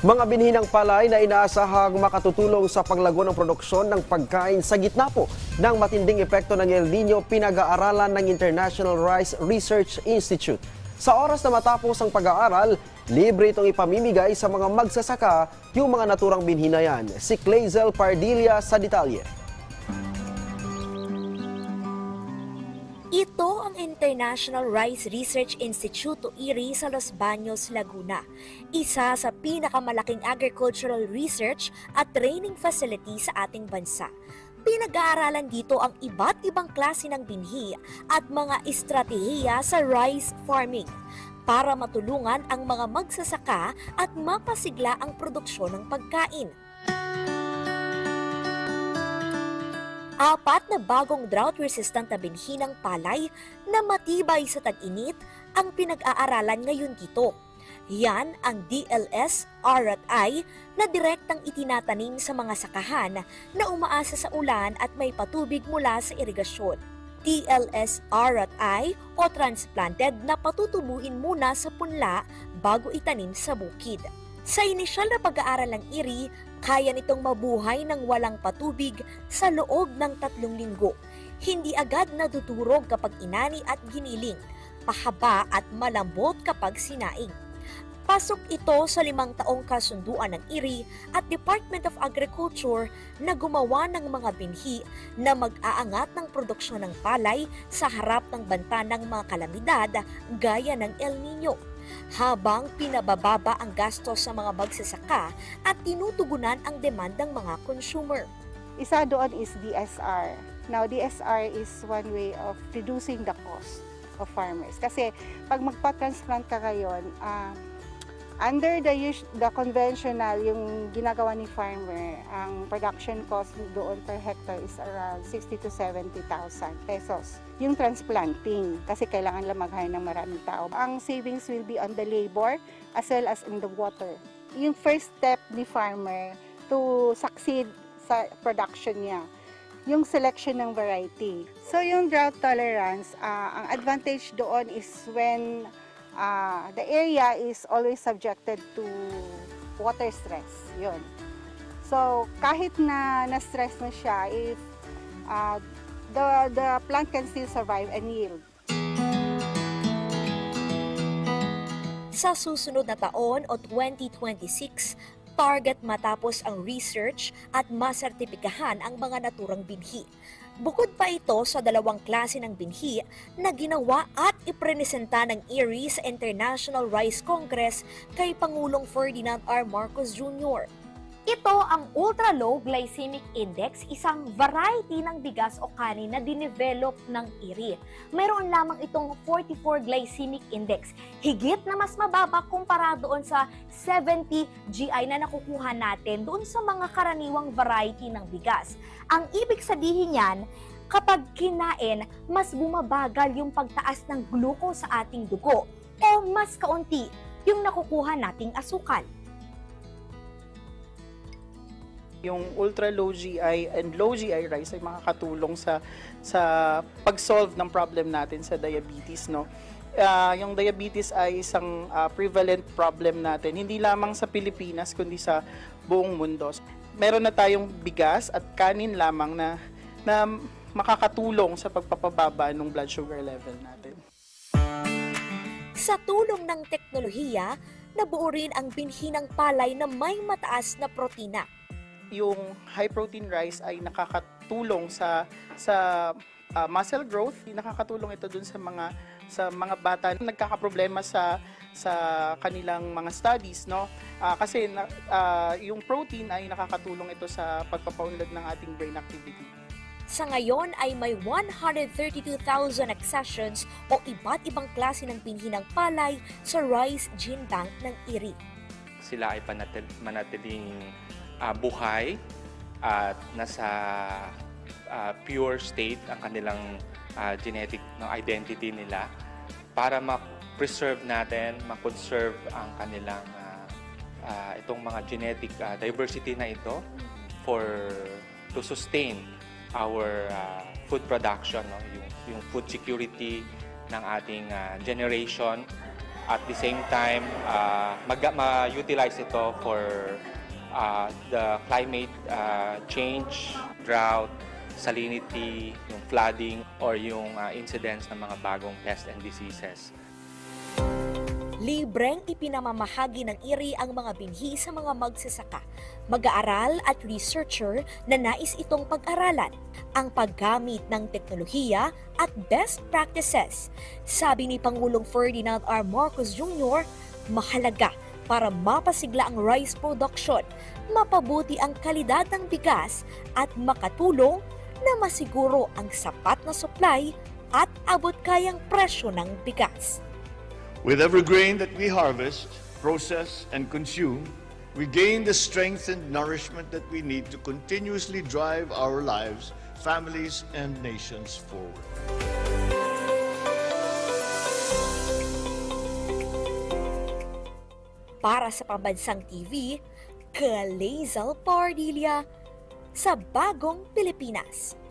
Mga binhinang palay na inaasahang makatutulong sa paglago ng produksyon ng pagkain sa gitna po ng matinding epekto ng El Nino pinag-aaralan ng International Rice Research Institute. Sa oras na matapos ang pag-aaral, libre itong ipamimigay sa mga magsasaka yung mga naturang binhi na yan. Si Clazel Pardilla sa detalye. Ito ang International Rice Research Institute o IRI sa Los Baños, Laguna. Isa sa pinakamalaking agricultural research at training facility sa ating bansa. Pinag-aaralan dito ang iba't ibang klase ng binhi at mga estratehiya sa rice farming para matulungan ang mga magsasaka at mapasigla ang produksyon ng pagkain. Apat na bagong drought-resistant na binhi ng palay na matibay sa tag-init ang pinag-aaralan ngayon dito. Yan ang DLS R&I na direktang itinatanim sa mga sakahan na umaasa sa ulan at may patubig mula sa irigasyon. DLS R&I o transplanted na patutubuin muna sa punla bago itanim sa bukid. Sa inisyal na pag-aaral ng IRI, kaya nitong mabuhay ng walang patubig sa loob ng 3 linggo. Hindi agad nadudurog kapag inani at giniling, pahaba at malambot kapag sinaing. Pasok ito sa 5 taong kasunduan ng IRI at Department of Agriculture na gumawa ng mga binhi na mag-aangat ng produksyon ng palay sa harap ng banta ng mga kalamidad gaya ng El Nino, habang pinabababa ang gastos sa mga magsasaka at tinutugunan ang demand ng mga consumer. Isa doon is DSR. Now, DSR is one way of reducing the cost of farmers. Kasi pag magpa-transplant ka ngayon, under the conventional, yung ginagawa ni farmer, ang production cost doon per hectare is around 60,000 to 70,000 pesos. Yung transplanting, kasi kailangan lang mag-hire ng maraming tao. Ang savings will be on the labor as well as in the water. Yung first step ni farmer to succeed sa production niya, yung selection ng variety. So yung drought tolerance, ang advantage doon is when the area is always subjected to water stress. Yun. So, kahit na na-stress na siya, if the plant can still survive and yield. Sa susunod na taon o 2026, target matapos ang research at masertipikahan ang mga naturang binhi. Bukod pa ito sa 2 klase ng binhi na ginawa at iprenesenta ng IRI sa International Rice Congress kay Pangulong Ferdinand R. Marcos Jr. Ito ang Ultra-Low Glycemic Index, isang variety ng bigas o kanin na dinevelop ng IRI. Mayroon lamang itong 44 Glycemic Index, higit na mas mababa kumpara doon sa 70 GI na nakukuha natin doon sa mga karaniwang variety ng bigas. Ang ibig sabihin niyan, kapag kinain, mas bumabagal yung pagtaas ng glucose sa ating dugo o mas kaunti yung nakukuha nating asukal. Yung ultra-low GI and low GI rice ay makakatulong sa pag-solve ng problem natin sa diabetes, no? Yung diabetes ay isang prevalent problem natin, hindi lamang sa Pilipinas kundi sa buong mundo. Meron na tayong bigas at kanin lamang na makakatulong sa pagpapababa ng blood sugar level natin. Sa tulong ng teknolohiya, nabuo rin ang binhi ng palay na may mataas na protina. Yung high protein rice ay nakakatulong sa muscle growth. Nakakatulong ito dun sa mga bata na nagkakaproblema sa kanilang mga studies, no? Kasi yung protein ay nakakatulong ito sa pagpapaunlad ng ating brain activity. Sa ngayon ay may 132,000 accessions o iba't ibang klase ng binhi ng palay sa Rice Gene Bank ng IRI. Sila ay manatiling buhay at nasa pure state ang kanilang genetic identity nila para ma-preserve natin, ma-conserve ang kanilang itong mga genetic diversity na ito to sustain our food production, no? Yung food security ng ating generation At the same time, ma-utilize ito for the climate change, drought, salinity, yung flooding, or yung incidence ng mga bagong pests and diseases. Libreng ipinamamahagi ng IRRI ang mga binhi sa mga magsasaka, mag-aaral at researcher na nais itong pag-aralan ang paggamit ng teknolohiya at best practices. Sabi ni Pangulong Ferdinand R. Marcos Jr., mahalaga para mapasigla ang rice production, mapabuti ang kalidad ng bigas at makatulong na masiguro ang sapat na supply at abot kayang presyo ng bigas. With every grain that we harvest, process, and consume, we gain the strength and nourishment that we need to continuously drive our lives, families, and nations forward. Para sa Pambansang TV, Kalezal Pardilla, sa Bagong Pilipinas.